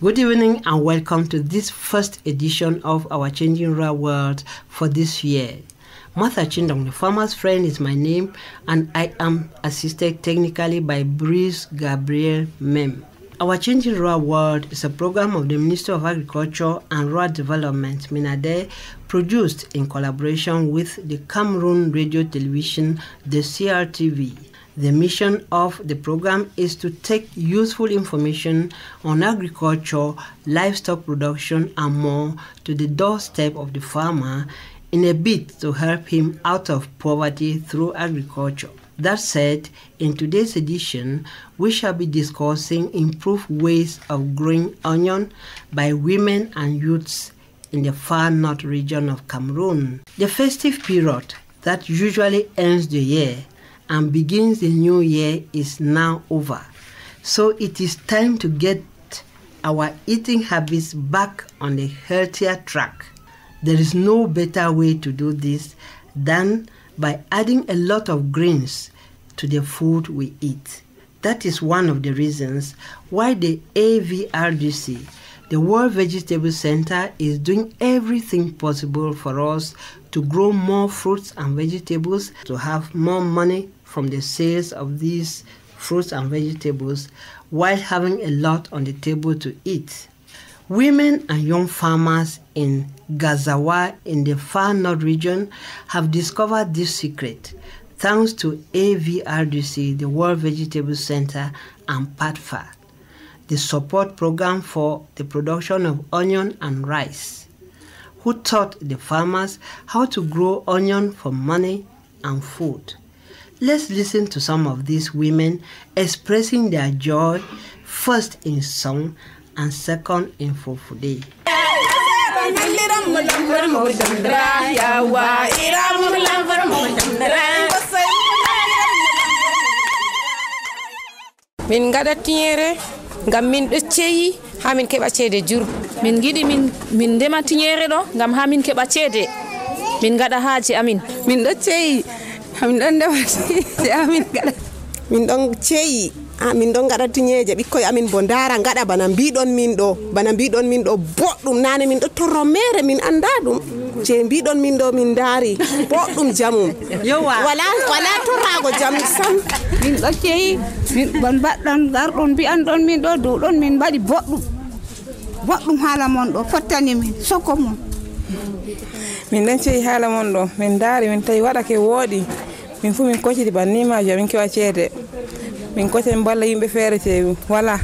Good evening and welcome to this first edition of our Changing Rural World for this year. Martha Chindong, the farmer's friend, is my name, and I am assisted technically by Brice Gabriel Mem. Our Changing Rural World is a program of the Ministry of Agriculture and Rural Development, MINADE, produced in collaboration with the Cameroon Radio and Television, the CRTV. The mission of the program is to take useful information on agriculture, livestock production, and more to the doorstep of the farmer in a bid to help him out of poverty through agriculture. That said, in today's edition, we shall be discussing improved ways of growing onion by women and youths in the far north region of Cameroon. The festive period that usually ends the year and begins the new year is now over. So it is time to get our eating habits back on a healthier track. There is no better way to do this than by adding a lot of greens to the food we eat. That is one of the reasons why the AVRDC, the World Vegetable Center, is doing everything possible for us to grow more fruits and vegetables, to have more money from the sales of these fruits and vegetables while having a lot on the table to eat. Women and young farmers in Gazawa in the far north region have discovered this secret thanks to AVRDC, the World Vegetable Center, and PADFA, the support program for the production of onion and rice, who taught the farmers how to grow onion for money and food. Let's listen to some of these women expressing their joy, first in song and second in fufude. Min gada tinyere ngam min do ceyi ha min keba cede jur. Min gidi min dema tinyere do ngam ha min keba cede. Min gada haaji amin. Min do ceyi min don dewati amin gada. Min don ceyi min don gada tinyeje bikkoy amin bo ndara ngada bana bidon min do boddum nane min do torro mere min anda dum je bidon min do min dari boddum jamum wala torrago jam sam min do ceyi min ban baddan gardon bi andon min do don min badi boddum hala mon do fottani min soko mon min dan ceyi hala mon do min dari min tay wada ke wodi min fu min kocidi bannimaaji min kewa ceede min kote min balla yimbe feere te wala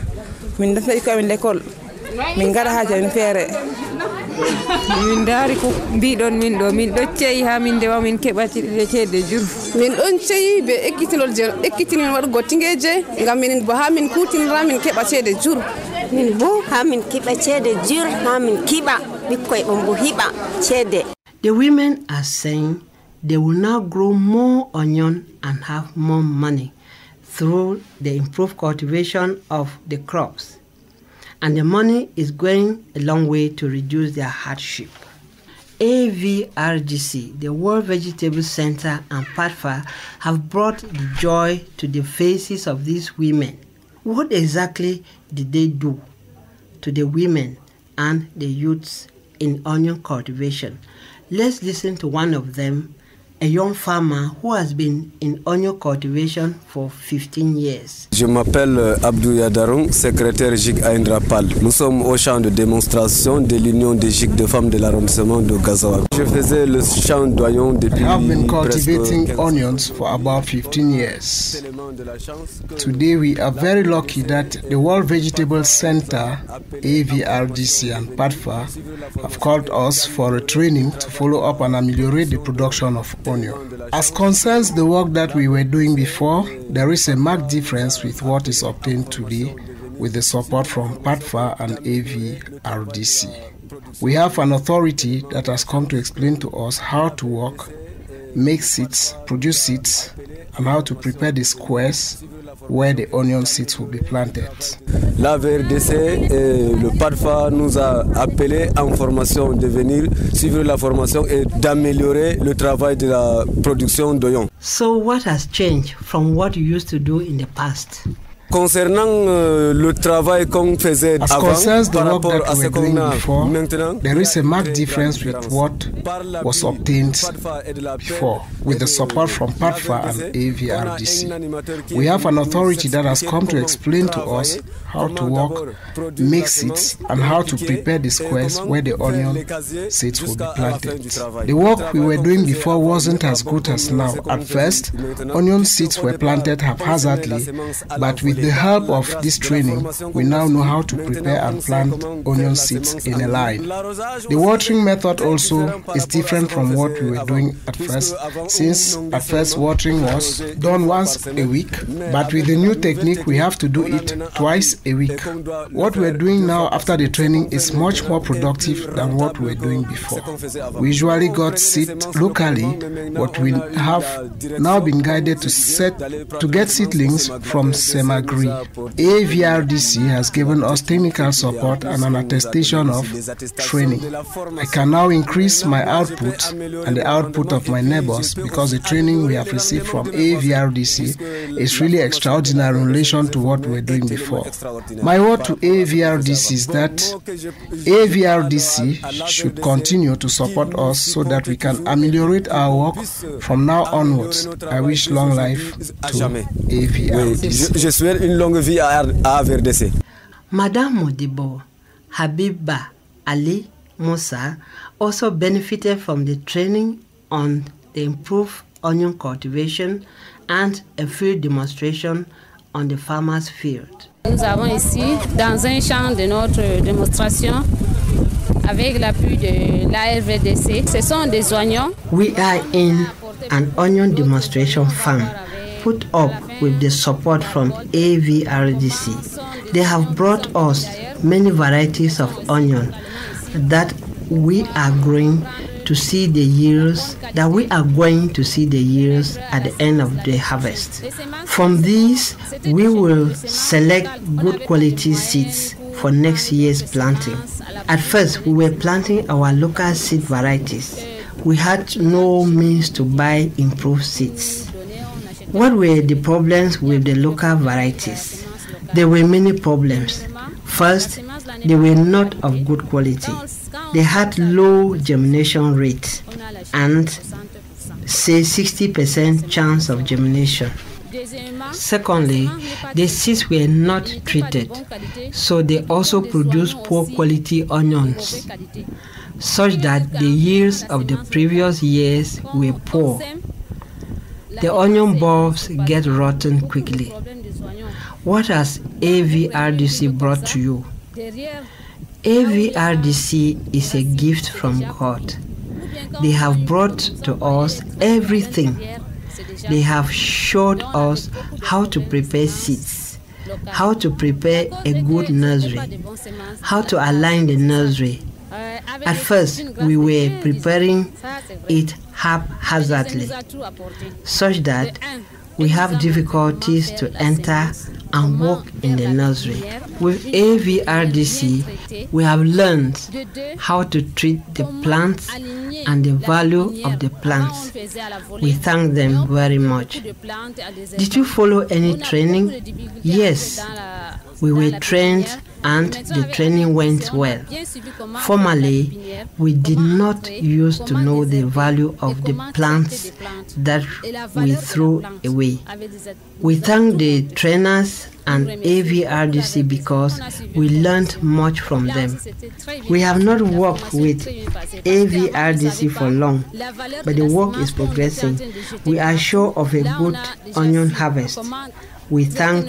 min danta ko amin l'école min ngara haaja min feere min daari ko bidon min do ceyi ha min dewa min kebati ceede jur min don ceyi be ekkitinol wadgo tingeje ngam min bo ha min kutinra min keba ceede jur min bo ha min keba ceede jur ha min kiba bikkoy bo hiba ceede. The women are saying they will now grow more onion and have more money through the improved cultivation of the crops. And the money is going a long way to reduce their hardship. AVRDC, the World Vegetable Center, and PADFA have brought the joy to the faces of these women. What exactly did they do to the women and the youths in onion cultivation? Let's listen to one of them, a young farmer who has been in onion cultivation for 15 years. Je m'appelle Abdou Yadaron, secrétaire GIG à Indrapal. Nous sommes au champ de démonstration de l'Union des GIG de femmes de l'arrondissement de Gazawa. Je faisais le champ d'oignons depuis I have been cultivating onions for about 15 years. Today we are very lucky that the World Vegetable Center, AVRDC and PADFA have called us for a training to follow up and ameliorate the production of onion. As concerns the work that we were doing before, there is a marked difference with what is obtained today with the support from PADFA and AVRDC. We have an authority that has come to explain to us how to work, make seeds, produce seeds, and how to prepare the squares where the onion seeds will be planted. L'AVRDC et le PADFA nous a appelé en formation de venir suivre la formation et d'améliorer le travail de la production d'oignons. So what has changed from what you used to do in the past? Concernant le travail qu'on faisait as avant, concerns the par work rapport that à we ce were doing qu'on a before, maintenant, there is a marked difference with what was obtained before, with the support from PADFA and AVRDC. We have an authority that has come to explain to us how to work, make seeds, and how to prepare the squares where the onion seeds will be planted. The work we were doing before wasn't as good as now. At first, onion seeds were planted haphazardly, but with the help of this training, we now know how to prepare and plant onion seeds in a line. The watering method also is different from what we were doing at first, since at first watering was done once a week, but with the new technique we have to do it twice a week. What we're doing now after the training is much more productive than what we were doing before. We usually got seed locally, but we have now been guided to get seedlings from Semagri. AVRDC has given us technical support and an attestation of training. I can now increase my output and the output of my neighbors because the training we have received from AVRDC is really extraordinary in relation to what we were doing before. My word to AVRDC is that AVRDC should continue to support us so that we can ameliorate our work from now onwards. I wish long life to AVRDC. Je souhaite une longue vie à AVRDC. Madame Modibo Habiba Ali Musa also benefited from the training on the improved onion cultivation and a field demonstration on the farmer's field. Nous avons ici, dans un champ de notre démonstration, avec l'appui de l'AVRDC, ce sont des oignons. We are in an onion demonstration farm put up with the support from AVRDC. They have brought us many varieties of onion that we are going to see the yields at the end of the harvest. From these, we will select good quality seeds for next year's planting. At first, we were planting our local seed varieties. We had no means to buy improved seeds. What were the problems with the local varieties? There were many problems. First, they were not of good quality. They had low germination rate and say 60% chance of germination. Secondly, the seeds were not treated, so they also produced poor quality onions, such that the yields of the previous years were poor. The onion bulbs get rotten quickly. What has AVRDC brought to you? AVRDC is a gift from God. They have brought to us everything. They have showed us how to prepare seeds, how to prepare a good nursery, how to align the nursery. At first, we were preparing it haphazardly, such that we have difficulties to enter and work in the nursery. With AVRDC, we have learned how to treat the plants and the value of the plants. We thank them very much. Did you follow any training? Yes, we were trained and the training went well. Formerly, we did not used to know the value of the plants that we threw away. We thank the trainers and AVRDC because we learned much from them. We have not worked with AVRDC for long, but the work is progressing. We are sure of a good onion harvest. We thank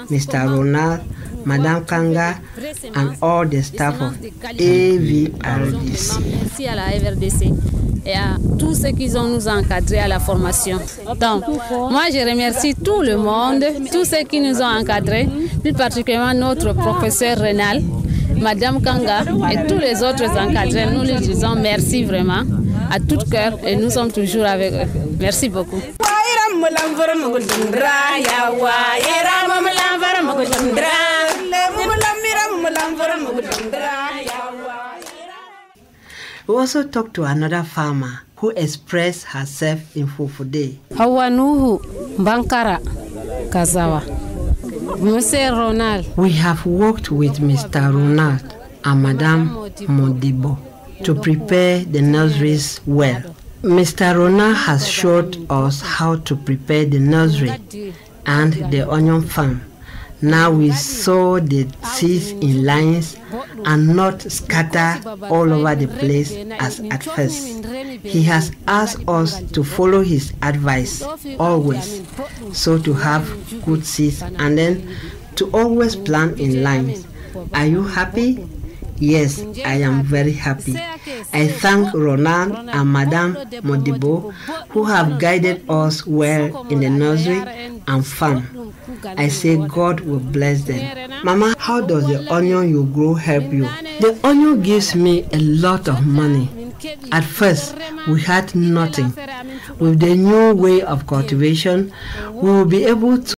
Mr. Ronald, Madame Kanga, and all the staff of AVRDC. Merci à la AVRDC et à tous ceux qui nous ont encadrés à la formation. Donc, moi, je remercie tout le monde, tous ceux qui nous ont encadrés, plus particulièrement notre professeur Renal, Madame Kanga et tous les autres encadrés. Nous leur disons merci vraiment à tout cœur et nous sommes toujours avec eux. Merci beaucoup. We also talked to another farmer who expressed herself in Fufude. Hawa Nuhu Bankara Kazawa. Monsieur Ronald. We have worked with Mr. Ronald and Madame Modibo to prepare the nurseries well. Mr. Ronald has showed us how to prepare the nursery and the onion farm. Now we sow the seeds in lines and not scatter all over the place as at first. He has asked us to follow his advice always, so to have good seeds and then to always plant in lines. Are you happy? Yes, I am very happy. I thank Ronald and Madame Modibo who have guided us well in the nursery and farm. I say God will bless them. Mama, how does the onion you grow help you? The onion gives me a lot of money. At first, we had nothing. With the new way of cultivation, we will be able to